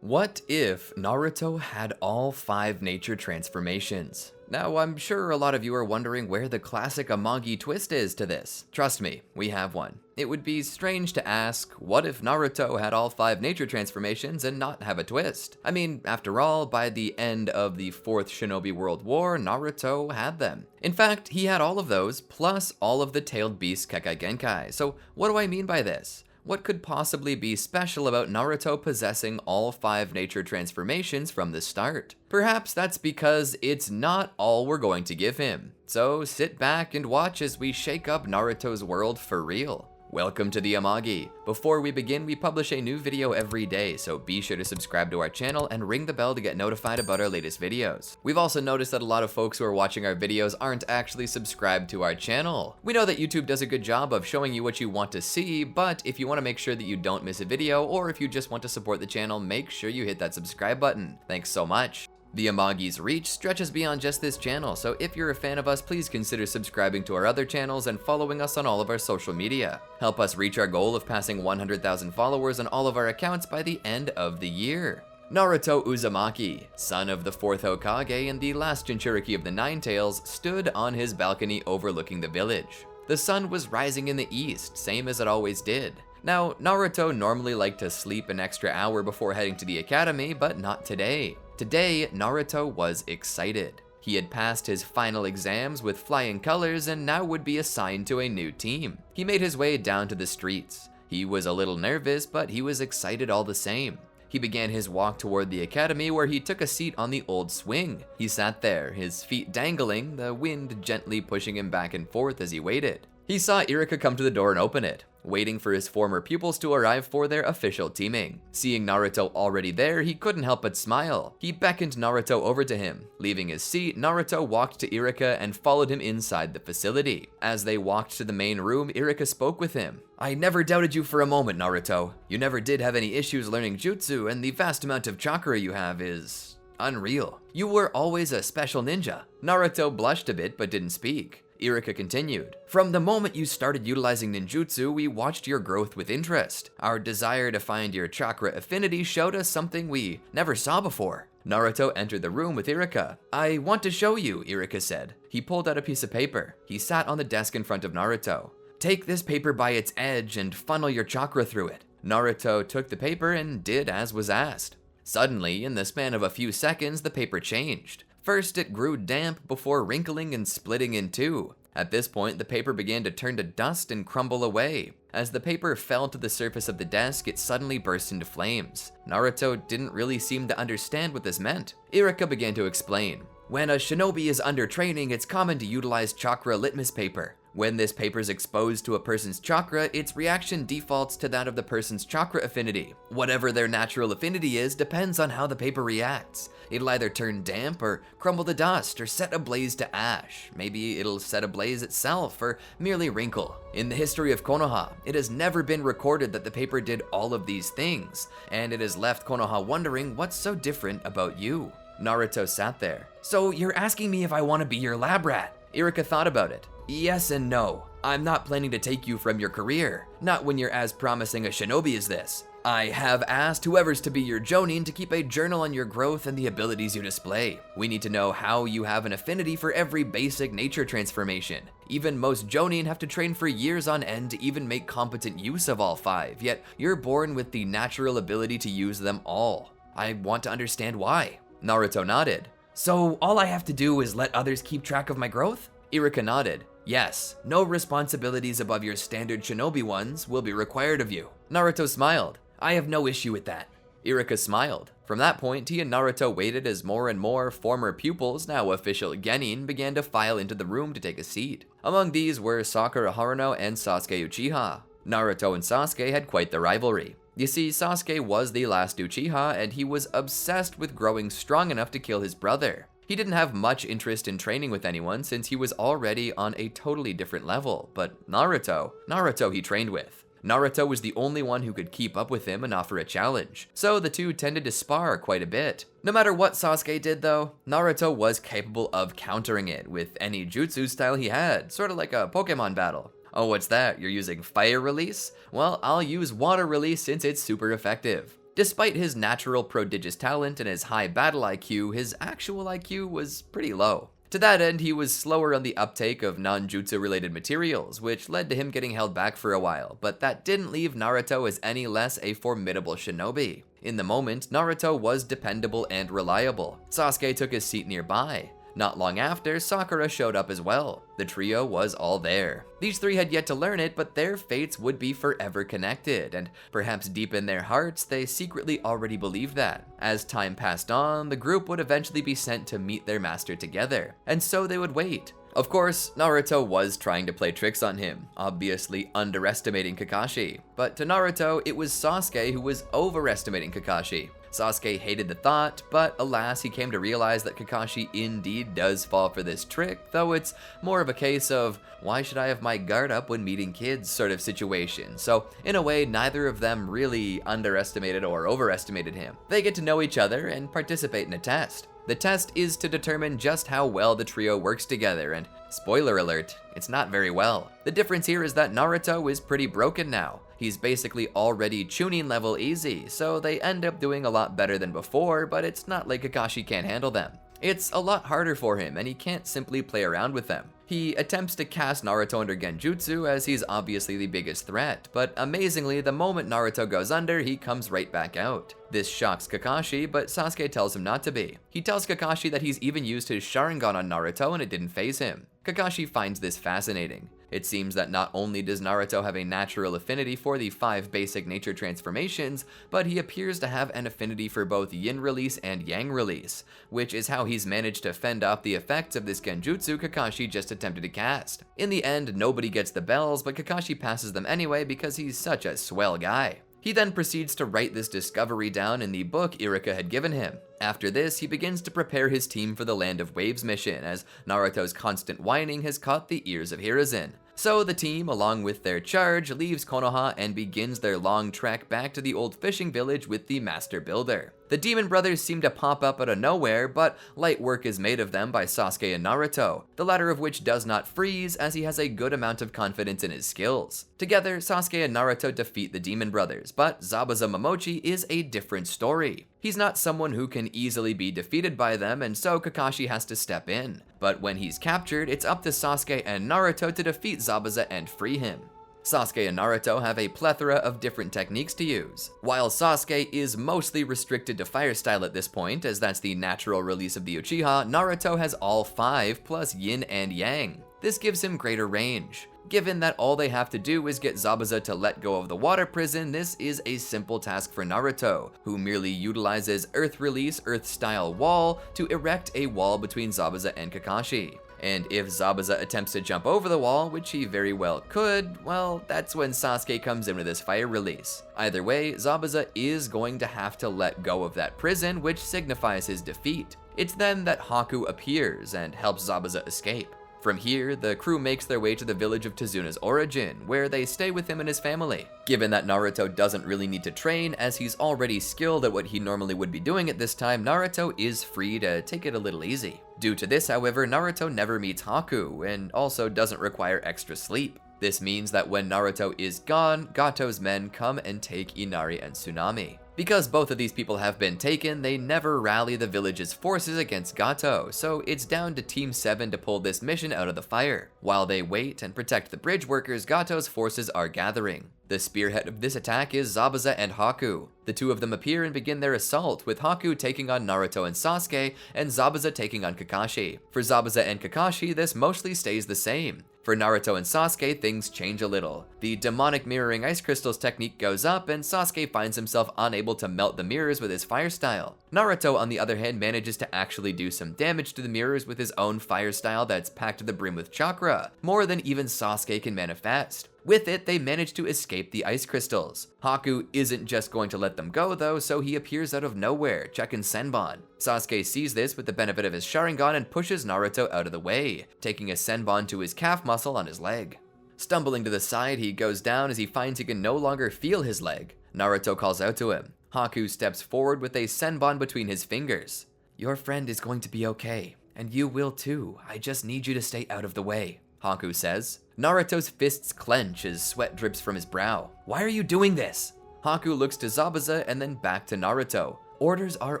What if Naruto had all 5 nature transformations? Now, I'm sure a lot of you are wondering where the classic Amagi twist is to this. Trust me, we have one. It would be strange to ask, what if Naruto had all 5 nature transformations and not have a twist? I mean, after all, by the end of the Fourth Shinobi World War, Naruto had them. In fact, he had all of those, plus all of the tailed beast Kekkei Genkai. So what do I mean by this? What could possibly be special about Naruto possessing all 5 nature transformations from the start? Perhaps that's because it's not all we're going to give him. So sit back and watch as we shake up Naruto's world for real. Welcome to the Amagi. Before we begin, we publish a new video every day, so be sure to subscribe to our channel and ring the bell to get notified about our latest videos. We've also noticed that a lot of folks who are watching our videos aren't actually subscribed to our channel. We know that YouTube does a good job of showing you what you want to see, but if you want to make sure that you don't miss a video, or if you just want to support the channel, make sure you hit that subscribe button. Thanks so much. The Amagi's reach stretches beyond just this channel, so if you're a fan of us, please consider subscribing to our other channels and following us on all of our social media. Help us reach our goal of passing 100,000 followers on all of our accounts by the end of the year. Naruto Uzumaki, son of the 4th Hokage and the last Jinchuriki of the Nine Tails, stood on his balcony overlooking the village. The sun was rising in the east, same as it always did. Now, Naruto normally liked to sleep an extra hour before heading to the academy, but not today. Today, Naruto was excited. He had passed his final exams with flying colors and now would be assigned to a new team. He made his way down to the streets. He was a little nervous, but he was excited all the same. He began his walk toward the academy where he took a seat on the old swing. He sat there, his feet dangling, the wind gently pushing him back and forth as he waited. He saw Irika come to the door and open it, waiting for his former pupils to arrive for their official teaming. Seeing Naruto already there, he couldn't help but smile. He beckoned Naruto over to him. Leaving his seat, Naruto walked to Irika and followed him inside the facility. As they walked to the main room, Irika spoke with him. "I never doubted you for a moment, Naruto. You never did have any issues learning jutsu, and the vast amount of chakra you have is unreal. You were always a special ninja." Naruto blushed a bit but didn't speak. Irika continued, "From the moment you started utilizing ninjutsu, we watched your growth with interest. Our desire to find your chakra affinity showed us something we never saw before." Naruto entered the room with Irika. "I want to show you," Irika said. He pulled out a piece of paper. He sat on the desk in front of Naruto. "Take this paper by its edge and funnel your chakra through it." Naruto took the paper and did as was asked. Suddenly, in the span of a few seconds, the paper changed. First, it grew damp before wrinkling and splitting in two. At this point, the paper began to turn to dust and crumble away. As the paper fell to the surface of the desk, it suddenly burst into flames. Naruto didn't really seem to understand what this meant. Irika began to explain. "When a shinobi is under training, it's common to utilize chakra litmus paper. When this paper is exposed to a person's chakra, its reaction defaults to that of the person's chakra affinity. Whatever their natural affinity is depends on how the paper reacts. It'll either turn damp or crumble to dust or set ablaze to ash. Maybe it'll set ablaze itself or merely wrinkle. In the history of Konoha, it has never been recorded that the paper did all of these things, and it has left Konoha wondering what's so different about you." Naruto sat there. "So you're asking me if I want to be your lab rat?" Irika thought about it. "Yes and no. I'm not planning to take you from your career, not when you're as promising a shinobi as this. I have asked whoever's to be your jonin to keep a journal on your growth and the abilities you display. We need to know how you have an affinity for every basic nature transformation. Even most jonin have to train for years on end to even make competent use of all 5, yet you're born with the natural ability to use them all. I want to understand why." Naruto nodded. "So all I have to do is let others keep track of my growth?" Irika nodded. "Yes, no responsibilities above your standard shinobi ones will be required of you." Naruto smiled. "I have no issue with that." Irika smiled. From that point, he and Naruto waited as more and more former pupils, now official genin, began to file into the room to take a seat. Among these were Sakura Haruno and Sasuke Uchiha. Naruto and Sasuke had quite the rivalry. You see, Sasuke was the last Uchiha, and he was obsessed with growing strong enough to kill his brother. He didn't have much interest in training with anyone since he was already on a totally different level, but Naruto he trained with. Naruto was the only one who could keep up with him and offer a challenge, so the two tended to spar quite a bit. No matter what Sasuke did though, Naruto was capable of countering it with any jutsu style he had, sort of like a Pokemon battle. "Oh, what's that? You're using fire release? Well, I'll use water release since it's super effective." Despite his natural prodigious talent and his high battle IQ, his actual IQ was pretty low. To that end, he was slower on the uptake of non-jutsu related materials, which led to him getting held back for a while, but that didn't leave Naruto as any less a formidable shinobi. In the moment, Naruto was dependable and reliable. Sasuke took his seat nearby. Not long after, Sakura showed up as well. The trio was all there. These three had yet to learn it, but their fates would be forever connected, and perhaps deep in their hearts, they secretly already believed that. As time passed on, the group would eventually be sent to meet their master together, and so they would wait. Of course, Naruto was trying to play tricks on him, obviously underestimating Kakashi. But to Naruto, it was Sasuke who was overestimating Kakashi. Sasuke hated the thought, but alas, he came to realize that Kakashi indeed does fall for this trick, though it's more of a case of, why should I have my guard up when meeting kids sort of situation. So in a way, neither of them really underestimated or overestimated him. They get to know each other and participate in a test. The test is to determine just how well the trio works together, and spoiler alert, it's not very well. The difference here is that Naruto is pretty broken now. He's basically already Chunin level easy, so they end up doing a lot better than before, but it's not like Kakashi can't handle them. It's a lot harder for him, and he can't simply play around with them. He attempts to cast Naruto under Genjutsu as he's obviously the biggest threat, but amazingly, the moment Naruto goes under, he comes right back out. This shocks Kakashi, but Sasuke tells him not to be. He tells Kakashi that he's even used his Sharingan on Naruto and it didn't faze him. Kakashi finds this fascinating. It seems that not only does Naruto have a natural affinity for the 5 basic nature transformations, but he appears to have an affinity for both yin release and yang release, which is how he's managed to fend off the effects of this genjutsu Kakashi just attempted to cast. In the end, nobody gets the bells, but Kakashi passes them anyway because he's such a swell guy. He then proceeds to write this discovery down in the book Iruka had given him. After this, he begins to prepare his team for the Land of Waves mission, as Naruto's constant whining has caught the ears of Hiruzen. So the team, along with their charge, leaves Konoha and begins their long trek back to the old fishing village with the Master Builder. The Demon Brothers seem to pop up out of nowhere, but light work is made of them by Sasuke and Naruto, the latter of which does not freeze as he has a good amount of confidence in his skills. Together, Sasuke and Naruto defeat the Demon Brothers, but Zabuza Momochi is a different story. He's not someone who can easily be defeated by them, and so Kakashi has to step in. But when he's captured, it's up to Sasuke and Naruto to defeat Zabuza and free him. Sasuke and Naruto have a plethora of different techniques to use. While Sasuke is mostly restricted to fire style at this point, as that's the natural release of the Uchiha, Naruto has all 5 plus yin and yang. This gives him greater range. Given that all they have to do is get Zabuza to let go of the water prison, this is a simple task for Naruto, who merely utilizes Earth Release Earth Style Wall to erect a wall between Zabuza and Kakashi. And if Zabuza attempts to jump over the wall, which he very well could, well, that's when Sasuke comes in with his fire release. Either way, Zabuza is going to have to let go of that prison, which signifies his defeat. It's then that Haku appears and helps Zabuza escape. From here, the crew makes their way to the village of Tezuna's origin, where they stay with him and his family. Given that Naruto doesn't really need to train, as he's already skilled at what he normally would be doing at this time, Naruto is free to take it a little easy. Due to this, however, Naruto never meets Haku, and also doesn't require extra sleep. This means that when Naruto is gone, Gato's men come and take Inari and Tsunami. Because both of these people have been taken, they never rally the village's forces against Gato, so it's down to Team 7 to pull this mission out of the fire. While they wait and protect the bridge workers, Gato's forces are gathering. The spearhead of this attack is Zabuza and Haku. The two of them appear and begin their assault, with Haku taking on Naruto and Sasuke, and Zabuza taking on Kakashi. For Zabuza and Kakashi, this mostly stays the same. For Naruto and Sasuke, things change a little. The demonic mirroring ice crystals technique goes up, and Sasuke finds himself unable to melt the mirrors with his fire style. Naruto, on the other hand, manages to actually do some damage to the mirrors with his own fire style that's packed to the brim with chakra, more than even Sasuke can manifest. With it, they manage to escape the ice crystals. Haku isn't just going to let them go though, so he appears out of nowhere, checking Senbon. Sasuke sees this with the benefit of his Sharingan and pushes Naruto out of the way, taking a Senbon to his calf muscle on his leg. Stumbling to the side, he goes down as he finds he can no longer feel his leg. Naruto calls out to him. Haku steps forward with a Senbon between his fingers. "Your friend is going to be okay, and you will too. I just need you to stay out of the way," Haku says. Naruto's fists clench as sweat drips from his brow. "Why are you doing this?" Haku looks to Zabuza and then back to Naruto. Orders are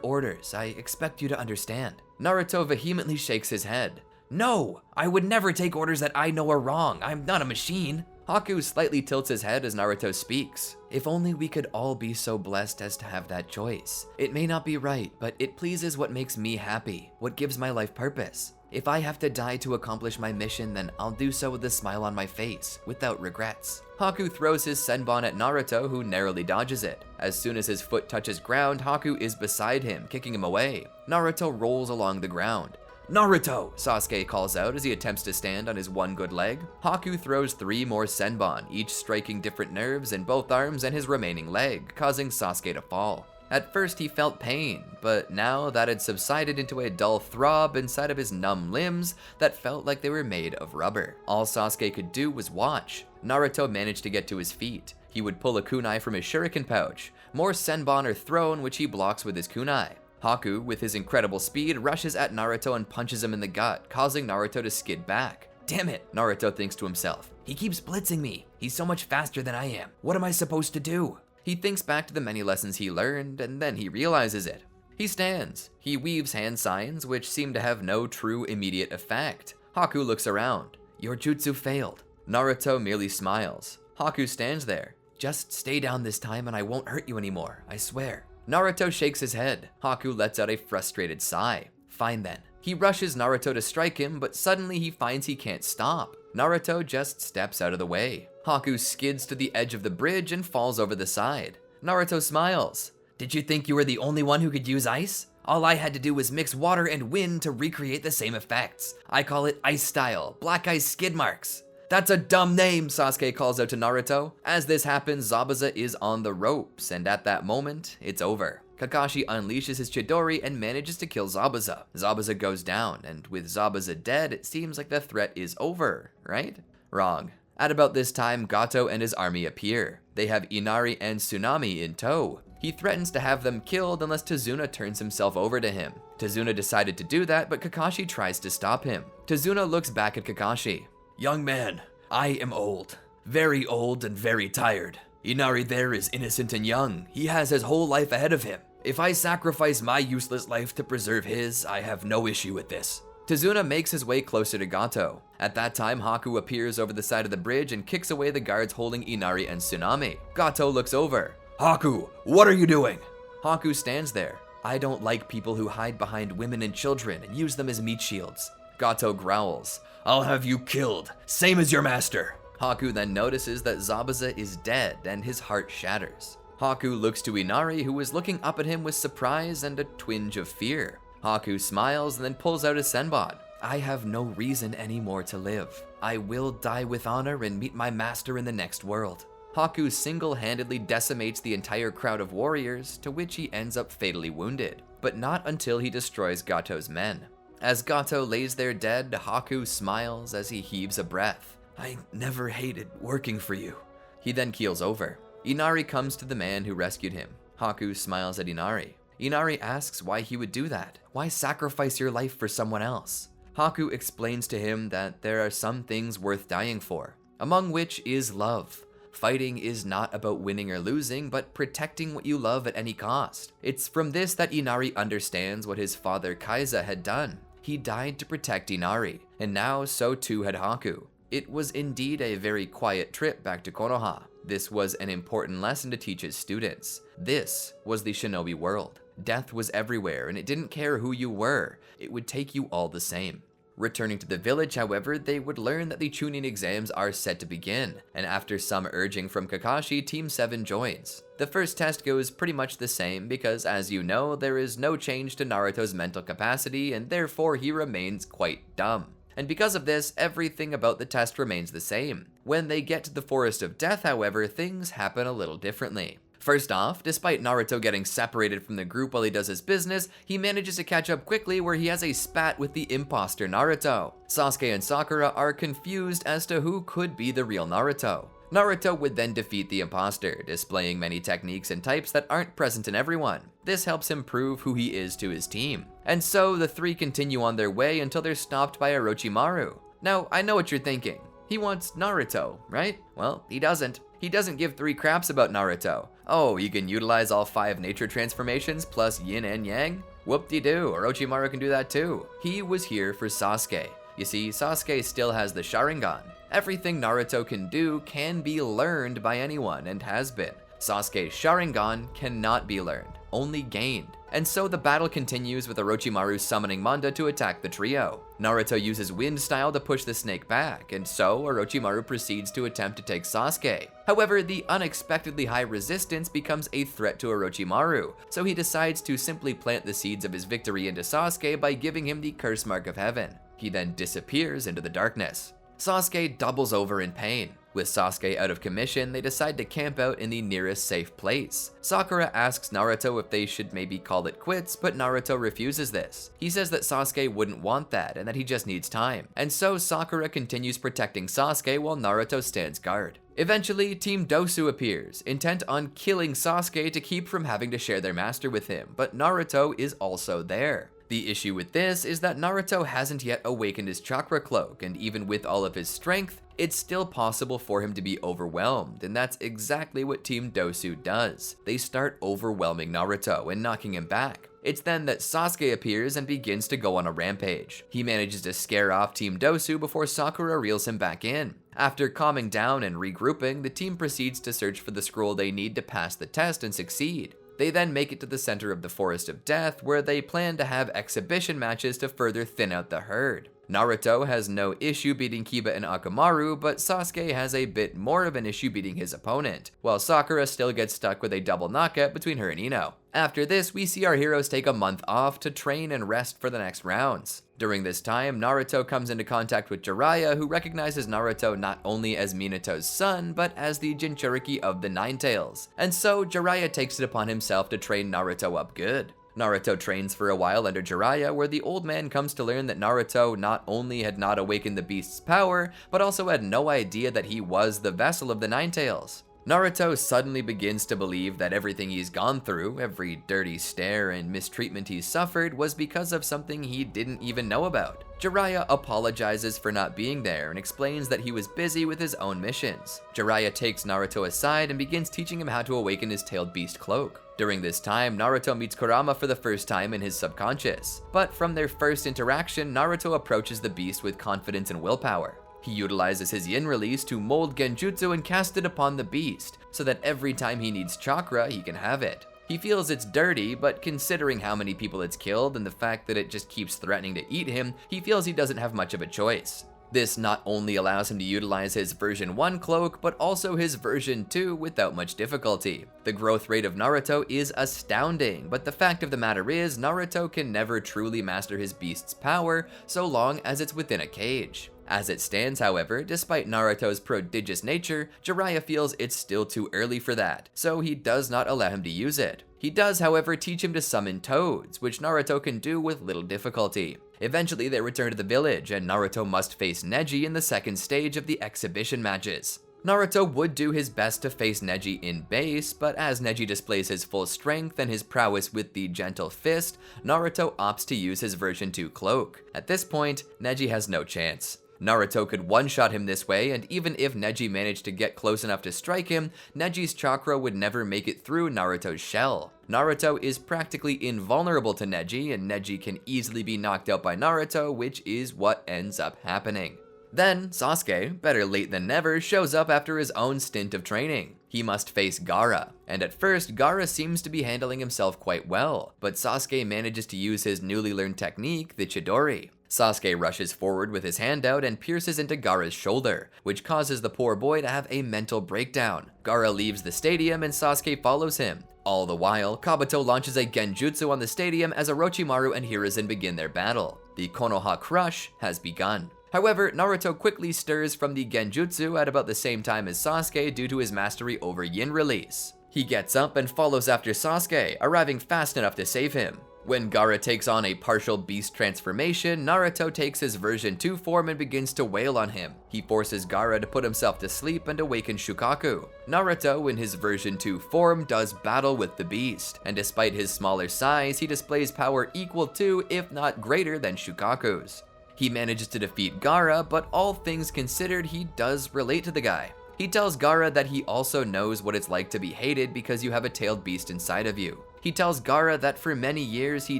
orders, I expect you to understand. Naruto vehemently shakes his head. No, I would never take orders that I know are wrong, I'm not a machine. Haku slightly tilts his head as Naruto speaks. If only we could all be so blessed as to have that choice. It may not be right, but it pleases what makes me happy, what gives my life purpose. If I have to die to accomplish my mission, then I'll do so with a smile on my face, without regrets. Haku throws his senbon at Naruto, who narrowly dodges it. As soon as his foot touches ground, Haku is beside him, kicking him away. Naruto rolls along the ground. Naruto! Sasuke calls out as he attempts to stand on his one good leg. Haku throws 3 more senbon, each striking different nerves in both arms and his remaining leg, causing Sasuke to fall. At first he felt pain, but now that had subsided into a dull throb inside of his numb limbs that felt like they were made of rubber. All Sasuke could do was watch. Naruto managed to get to his feet. He would pull a kunai from his shuriken pouch. More senbon are thrown, which he blocks with his kunai. Haku, with his incredible speed, rushes at Naruto and punches him in the gut, causing Naruto to skid back. Damn it, Naruto thinks to himself. He keeps blitzing me. He's so much faster than I am. What am I supposed to do? He thinks back to the many lessons he learned, and then he realizes it. He stands. He weaves hand signs, which seem to have no true immediate effect. Haku looks around. Your jutsu failed. Naruto merely smiles. Haku stands there. Just stay down this time and I won't hurt you anymore, I swear. Naruto shakes his head. Haku lets out a frustrated sigh. Fine then. He rushes Naruto to strike him, but suddenly he finds he can't stop. Naruto just steps out of the way. Haku skids to the edge of the bridge and falls over the side. Naruto smiles. Did you think you were the only one who could use ice? All I had to do was mix water and wind to recreate the same effects. I call it ice style, black ice skid marks. That's a dumb name, Sasuke calls out to Naruto. As this happens, Zabuza is on the ropes, and at that moment, it's over. Kakashi unleashes his Chidori and manages to kill Zabuza. Zabuza goes down, and with Zabuza dead, it seems like the threat is over, right? Wrong. At about this time, Gato and his army appear. They have Inari and Tsunami in tow. He threatens to have them killed unless Tazuna turns himself over to him. Tazuna decided to do that, but Kakashi tries to stop him. Tazuna looks back at Kakashi. Young man, I am old. Very old and very tired. Inari there is innocent and young. He has his whole life ahead of him. If I sacrifice my useless life to preserve his, I have no issue with this. Tazuna makes his way closer to Gato. At that time, Haku appears over the side of the bridge and kicks away the guards holding Inari and Tsunami. Gato looks over. Haku, what are you doing? Haku stands there. I don't like people who hide behind women and children and use them as meat shields. Gato growls. I'll have you killed, same as your master. Haku then notices that Zabuza is dead and his heart shatters. Haku looks to Inari, who is looking up at him with surprise and a twinge of fear. Haku smiles and then pulls out his senbon. I have no reason anymore to live. I will die with honor and meet my master in the next world. Haku single-handedly decimates the entire crowd of warriors, to which he ends up fatally wounded, but not until he destroys Gato's men. As Gato lays there dead, Haku smiles as he heaves a breath. I never hated working for you. He then keels over. Inari comes to the man who rescued him. Haku smiles at Inari. Inari asks why he would do that. Why sacrifice your life for someone else? Haku explains to him that there are some things worth dying for, among which is love. Fighting is not about winning or losing, but protecting what you love at any cost. It's from this that Inari understands what his father Kaiza had done. He died to protect Inari, and now so too had Haku. It was indeed a very quiet trip back to Konoha. This was an important lesson to teach his students. This was the shinobi world. Death was everywhere, and it didn't care who you were. It would take you all the same. Returning to the village, however, they would learn that the Chunin exams are set to begin, and after some urging from Kakashi, Team 7 joins. The first test goes pretty much the same because, as you know, there is no change to Naruto's mental capacity, and therefore he remains quite dumb. And because of this, everything about the test remains the same. When they get to the Forest of Death, however, things happen a little differently. First off, despite Naruto getting separated from the group while he does his business, he manages to catch up quickly where he has a spat with the imposter Naruto. Sasuke and Sakura are confused as to who could be the real Naruto. Naruto would then defeat the imposter, displaying many techniques and types that aren't present in everyone. This helps him prove who he is to his team. And so the three continue on their way until they're stopped by Orochimaru. Now, I know what you're thinking. He wants Naruto, right? Well, he doesn't. He doesn't give 3 craps about Naruto. Oh, you can utilize all 5 nature transformations plus yin and yang? Whoop-de-doo, Orochimaru can do that too. He was here for Sasuke. You see, Sasuke still has the Sharingan. Everything Naruto can do can be learned by anyone, and has been. Sasuke's Sharingan cannot be learned, only gained. And so the battle continues with Orochimaru summoning Manda to attack the trio. Naruto uses wind style to push the snake back, and so Orochimaru proceeds to attempt to take Sasuke. However, the unexpectedly high resistance becomes a threat to Orochimaru, so he decides to simply plant the seeds of his victory into Sasuke by giving him the curse mark of heaven. He then disappears into the darkness. Sasuke doubles over in pain. With Sasuke out of commission, they decide to camp out in the nearest safe place. Sakura asks Naruto if they should maybe call it quits, but Naruto refuses this. He says that Sasuke wouldn't want that and that he just needs time. And so Sakura continues protecting Sasuke while Naruto stands guard. Eventually, Team Dosu appears, intent on killing Sasuke to keep from having to share their master with him, but Naruto is also there. The issue with this is that Naruto hasn't yet awakened his chakra cloak, and even with all of his strength, it's still possible for him to be overwhelmed, and that's exactly what Team Dosu does. They start overwhelming Naruto and knocking him back. It's then that Sasuke appears and begins to go on a rampage. He manages to scare off Team Dosu before Sakura reels him back in. After calming down and regrouping, the team proceeds to search for the scroll they need to pass the test and succeed. They then make it to the center of the Forest of Death, where they plan to have exhibition matches to further thin out the herd. Naruto has no issue beating Kiba and Akamaru, but Sasuke has a bit more of an issue beating his opponent, while Sakura still gets stuck with a double knockout between her and Ino. After this, we see our heroes take a month off to train and rest for the next rounds. During this time, Naruto comes into contact with Jiraiya, who recognizes Naruto not only as Minato's son, but as the Jinchuriki of the Nine Tails. And so, Jiraiya takes it upon himself to train Naruto up good. Naruto trains for a while under Jiraiya, where the old man comes to learn that Naruto not only had not awakened the beast's power, but also had no idea that he was the vessel of the Nine Tails. Naruto suddenly begins to believe that everything he's gone through, every dirty stare and mistreatment he's suffered, was because of something he didn't even know about. Jiraiya apologizes for not being there and explains that he was busy with his own missions. Jiraiya takes Naruto aside and begins teaching him how to awaken his tailed beast cloak. During this time, Naruto meets Kurama for the first time in his subconscious. But from their first interaction, Naruto approaches the beast with confidence and willpower. He utilizes his yin release to mold genjutsu and cast it upon the beast, so that every time he needs chakra, he can have it. He feels it's dirty, but considering how many people it's killed and the fact that it just keeps threatening to eat him, he feels he doesn't have much of a choice. This not only allows him to utilize his version 1 cloak, but also his version 2 without much difficulty. The growth rate of Naruto is astounding, but the fact of the matter is, Naruto can never truly master his beast's power so long as it's within a cage. As it stands, however, despite Naruto's prodigious nature, Jiraiya feels it's still too early for that, so he does not allow him to use it. He does, however, teach him to summon toads, which Naruto can do with little difficulty. Eventually, they return to the village, and Naruto must face Neji in the second stage of the exhibition matches. Naruto would do his best to face Neji in base, but as Neji displays his full strength and his prowess with the gentle fist, Naruto opts to use his version 2 cloak. At this point, Neji has no chance. Naruto could one-shot him this way, and even if Neji managed to get close enough to strike him, Neji's chakra would never make it through Naruto's shell. Naruto is practically invulnerable to Neji, and Neji can easily be knocked out by Naruto, which is what ends up happening. Then, Sasuke, better late than never, shows up after his own stint of training. He must face Gaara, and at first, Gaara seems to be handling himself quite well, but Sasuke manages to use his newly learned technique, the Chidori. Sasuke rushes forward with his hand out and pierces into Gaara's shoulder, which causes the poor boy to have a mental breakdown. Gaara leaves the stadium and Sasuke follows him. All the while, Kabuto launches a genjutsu on the stadium as Orochimaru and Hiruzen begin their battle. The Konoha Crush has begun. However, Naruto quickly stirs from the genjutsu at about the same time as Sasuke due to his mastery over yin release. He gets up and follows after Sasuke, arriving fast enough to save him. When Gaara takes on a partial beast transformation, Naruto takes his version 2 form and begins to wail on him. He forces Gaara to put himself to sleep and awaken Shukaku. Naruto, in his version 2 form, does battle with the beast, and despite his smaller size, he displays power equal to, if not greater than Shukaku's. He manages to defeat Gaara, but all things considered, he does relate to the guy. He tells Gaara that he also knows what it's like to be hated because you have a tailed beast inside of you. He tells Gaara that for many years he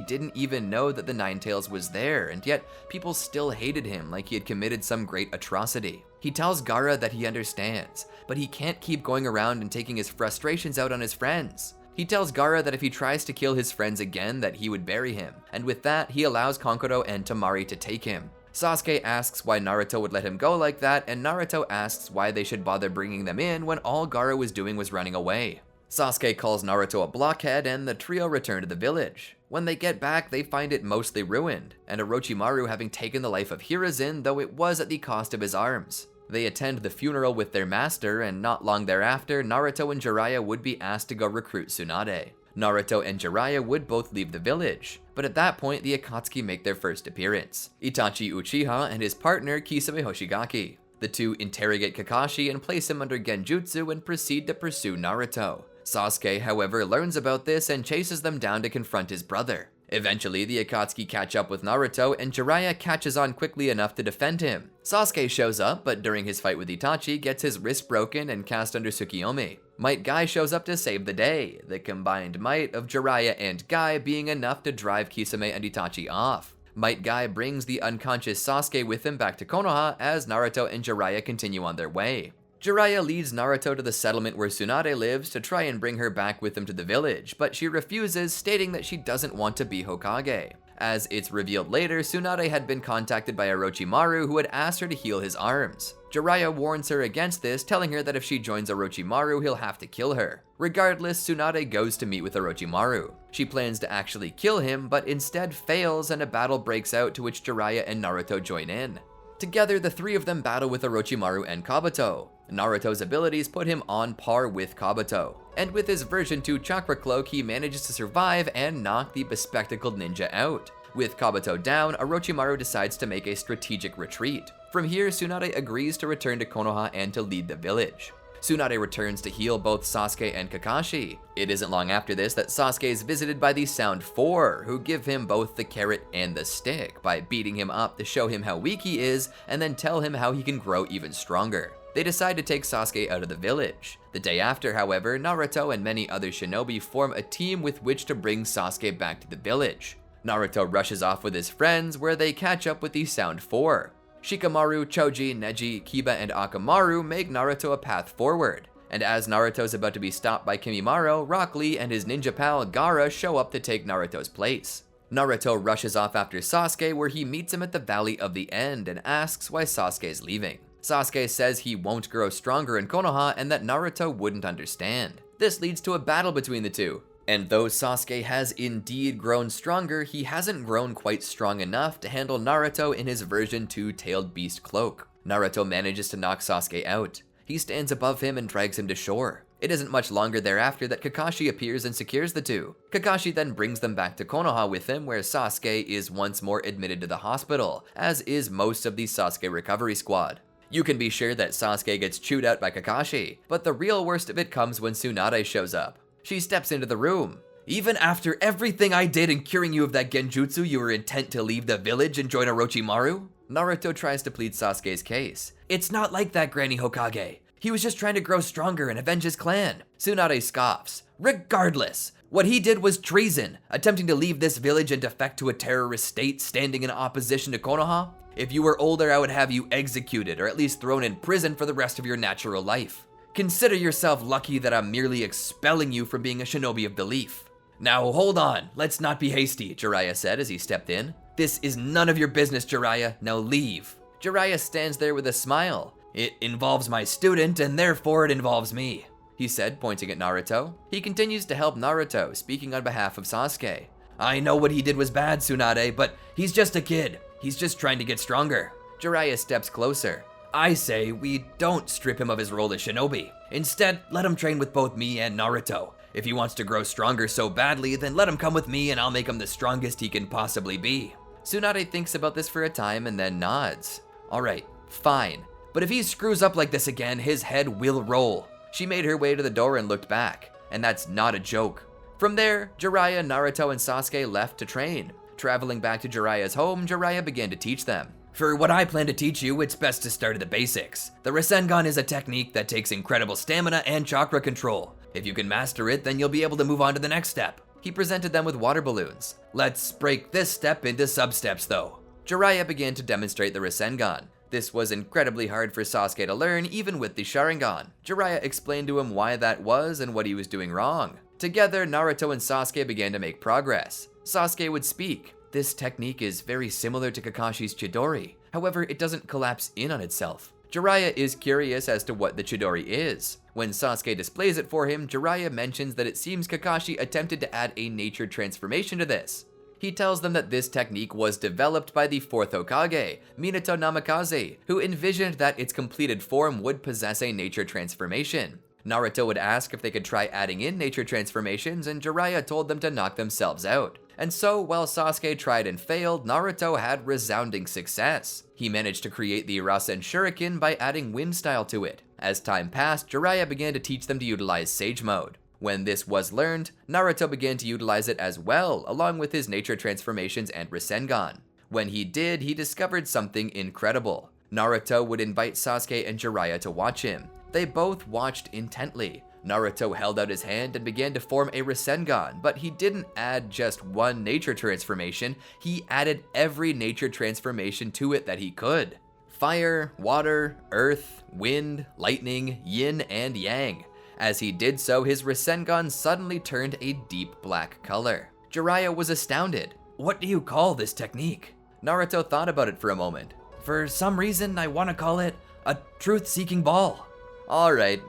didn't even know that the Ninetales was there, and yet people still hated him like he had committed some great atrocity. He tells Gaara that he understands, but he can't keep going around and taking his frustrations out on his friends. He tells Gaara that if he tries to kill his friends again, that he would bury him, and with that, he allows Kankuro and Temari to take him. Sasuke asks why Naruto would let him go like that, and Naruto asks why they should bother bringing them in when all Gaara was doing was running away. Sasuke calls Naruto a blockhead, and the trio return to the village. When they get back, they find it mostly ruined, and Orochimaru having taken the life of Hiruzen, though it was at the cost of his arms. They attend the funeral with their master, and not long thereafter, Naruto and Jiraiya would be asked to go recruit Tsunade. Naruto and Jiraiya would both leave the village, but at that point the Akatsuki make their first appearance. Itachi Uchiha and his partner Kisame Hoshigaki. The two interrogate Kakashi and place him under Genjutsu and proceed to pursue Naruto. Sasuke, however, learns about this and chases them down to confront his brother. Eventually, the Akatsuki catch up with Naruto, and Jiraiya catches on quickly enough to defend him. Sasuke shows up, but during his fight with Itachi, gets his wrist broken and cast under Tsukiyomi. Might Guy shows up to save the day, the combined might of Jiraiya and Guy being enough to drive Kisame and Itachi off. Might Guy brings the unconscious Sasuke with him back to Konoha as Naruto and Jiraiya continue on their way. Jiraiya leads Naruto to the settlement where Tsunade lives to try and bring her back with him to the village, but she refuses, stating that she doesn't want to be Hokage. As it's revealed later, Tsunade had been contacted by Orochimaru, who had asked her to heal his arms. Jiraiya warns her against this, telling her that if she joins Orochimaru, he'll have to kill her. Regardless, Tsunade goes to meet with Orochimaru. She plans to actually kill him, but instead fails and a battle breaks out to which Jiraiya and Naruto join in. Together, the three of them battle with Orochimaru and Kabuto. Naruto's abilities put him on par with Kabuto, and with his version 2 chakra cloak, he manages to survive and knock the bespectacled ninja out. With Kabuto down, Orochimaru decides to make a strategic retreat. From here, Tsunade agrees to return to Konoha and to lead the village. Tsunade returns to heal both Sasuke and Kakashi. It isn't long after this that Sasuke is visited by the Sound Four, who give him both the carrot and the stick by beating him up to show him how weak he is and then tell him how he can grow even stronger. They decide to take Sasuke out of the village. The day after, however, Naruto and many other shinobi form a team with which to bring Sasuke back to the village. Naruto rushes off with his friends, where they catch up with the Sound Four. Shikamaru, Choji, Neji, Kiba, and Akamaru make Naruto a path forward. And as Naruto's about to be stopped by Kimimaro, Rock Lee and his ninja pal Gaara show up to take Naruto's place. Naruto rushes off after Sasuke, where he meets him at the Valley of the End and asks why Sasuke is leaving. Sasuke says he won't grow stronger in Konoha and that Naruto wouldn't understand. This leads to a battle between the two. And though Sasuke has indeed grown stronger, he hasn't grown quite strong enough to handle Naruto in his version 2 tailed beast cloak. Naruto manages to knock Sasuke out. He stands above him and drags him to shore. It isn't much longer thereafter that Kakashi appears and secures the two. Kakashi then brings them back to Konoha with him, where Sasuke is once more admitted to the hospital, as is most of the Sasuke recovery squad. You can be sure that Sasuke gets chewed out by Kakashi, but the real worst of it comes when Tsunade shows up. She steps into the room. Even after everything I did in curing you of that genjutsu, you were intent to leave the village and join Orochimaru? Naruto tries to plead Sasuke's case. It's not like that, Granny Hokage. He was just trying to grow stronger and avenge his clan. Tsunade scoffs. Regardless, what he did was treason, attempting to leave this village and defect to a terrorist state standing in opposition to Konoha. If you were older, I would have you executed, or at least thrown in prison for the rest of your natural life. Consider yourself lucky that I'm merely expelling you from being a shinobi of belief. Now hold on, let's not be hasty, Jiraiya said as he stepped in. This is none of your business, Jiraiya, now leave. Jiraiya stands there with a smile. It involves my student, and therefore it involves me, he said, pointing at Naruto. He continues to help Naruto, speaking on behalf of Sasuke. I know what he did was bad, Tsunade, but he's just a kid. He's just trying to get stronger. Jiraiya steps closer. I say we don't strip him of his role as shinobi. Instead, let him train with both me and Naruto. If he wants to grow stronger so badly, then let him come with me and I'll make him the strongest he can possibly be. Tsunade thinks about this for a time and then nods. Alright, fine. But if he screws up like this again, his head will roll. She made her way to the door and looked back. And that's not a joke. From there, Jiraiya, Naruto, and Sasuke left to train. Traveling back to Jiraiya's home, Jiraiya began to teach them. For what I plan to teach you, it's best to start at the basics. The Rasengan is a technique that takes incredible stamina and chakra control. If you can master it, then you'll be able to move on to the next step. He presented them with water balloons. Let's break this step into sub-steps though. Jiraiya began to demonstrate the Rasengan. This was incredibly hard for Sasuke to learn, even with the Sharingan. Jiraiya explained to him why that was and what he was doing wrong. Together, Naruto and Sasuke began to make progress. Sasuke would speak. This technique is very similar to Kakashi's Chidori. However, it doesn't collapse in on itself. Jiraiya is curious as to what the Chidori is. When Sasuke displays it for him, Jiraiya mentions that it seems Kakashi attempted to add a nature transformation to this. He tells them that this technique was developed by the fourth Hokage, Minato Namikaze, who envisioned that its completed form would possess a nature transformation. Naruto would ask if they could try adding in nature transformations, and Jiraiya told them to knock themselves out. And so, while Sasuke tried and failed, Naruto had resounding success. He managed to create the Rasen Shuriken by adding wind style to it. As time passed, Jiraiya began to teach them to utilize Sage Mode. When this was learned, Naruto began to utilize it as well, along with his nature transformations and Rasengan. When he did, he discovered something incredible. Naruto would invite Sasuke and Jiraiya to watch him. They both watched intently. Naruto held out his hand and began to form a Rasengan, but he didn't add just one nature transformation, he added every nature transformation to it that he could. Fire, water, earth, wind, lightning, yin, and yang. As he did so, his Rasengan suddenly turned a deep black color. Jiraiya was astounded. What do you call this technique? Naruto thought about it for a moment. For some reason, I want to call it a truth-seeking ball. Alright,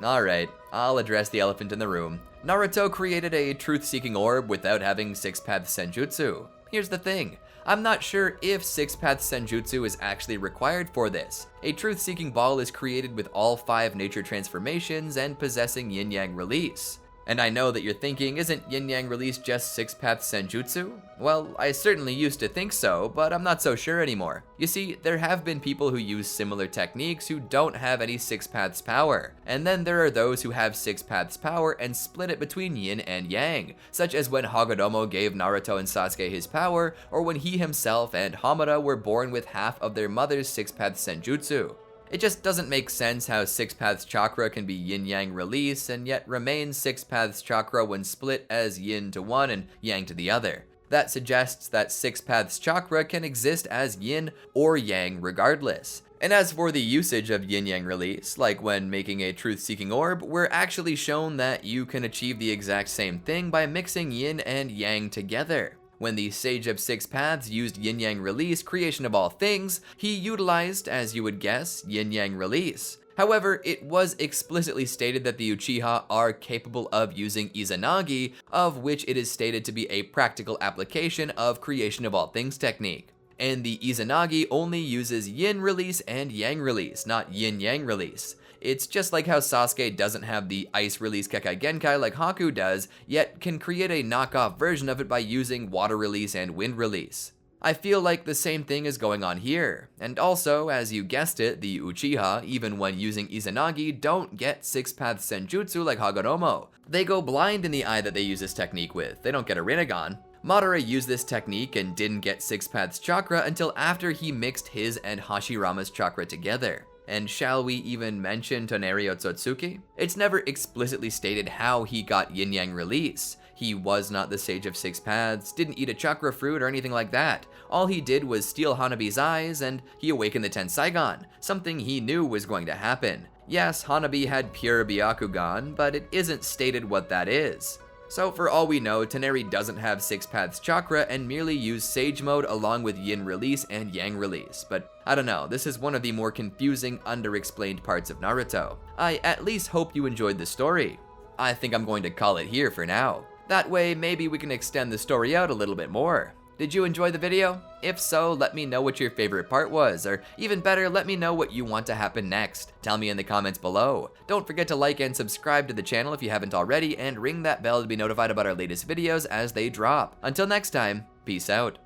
I'll address the elephant in the room. Naruto created a truth-seeking orb without having six-path senjutsu. Here's the thing. I'm not sure if six-path senjutsu is actually required for this. A truth-seeking ball is created with all 5 nature transformations and possessing yin-yang release. And I know that you're thinking, isn't yin-yang release just six-path senjutsu? Well, I certainly used to think so, but I'm not so sure anymore. You see, there have been people who use similar techniques who don't have any six paths power. And then there are those who have six paths power and split it between yin and yang, such as when Hagoromo gave Naruto and Sasuke his power, or when he himself and Hamada were born with half of their mother's six-path senjutsu. It just doesn't make sense how six paths chakra can be yin-yang release and yet remain six paths chakra when split as yin to one and yang to the other. That suggests that six paths chakra can exist as yin or yang regardless. And as for the usage of yin-yang release, like when making a truth-seeking orb, we're actually shown that you can achieve the exact same thing by mixing yin and yang together. When the Sage of Six Paths used yin-yang release, creation of all things, he utilized, as you would guess, yin-yang release. However, it was explicitly stated that the Uchiha are capable of using Izanagi, of which it is stated to be a practical application of creation of all things technique. And the Izanagi only uses yin release and yang release, not yin-yang release. It's just like how Sasuke doesn't have the ice release Kekkei Genkai like Haku does, yet can create a knockoff version of it by using water release and wind release. I feel like the same thing is going on here. And also, as you guessed it, the Uchiha, even when using Izanagi, don't get six-path senjutsu like Hagoromo. They go blind in the eye that they use this technique with, they don't get a Rinnegan. Madara used this technique and didn't get six paths chakra until after he mixed his and Hashirama's chakra together. And shall we even mention Toneri Otsutsuki? It's never explicitly stated how he got yin-yang release. He was not the Sage of Six Paths, didn't eat a chakra fruit or anything like that. All he did was steal Hanabi's eyes and he awakened the Ten Saigon, something he knew was going to happen. Yes, Hanabi had pure Byakugan, but it isn't stated what that is. So for all we know, Toneri doesn't have six paths chakra and merely used Sage Mode along with yin release and yang release. But I don't know, this is one of the more confusing, underexplained parts of Naruto. I at least hope you enjoyed the story. I think I'm going to call it here for now. That way, maybe we can extend the story out a little bit more. Did you enjoy the video? If so, let me know what your favorite part was, or even better, let me know what you want to happen next. Tell me in the comments below. Don't forget to like and subscribe to the channel if you haven't already, and ring that bell to be notified about our latest videos as they drop. Until next time, peace out.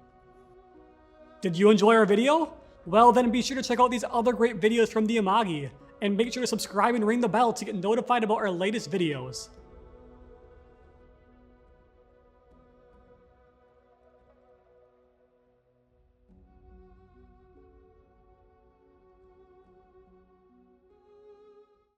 Did you enjoy our video? Well then be sure to check out these other great videos from the Amagi, and make sure to subscribe and ring the bell to get notified about our latest videos.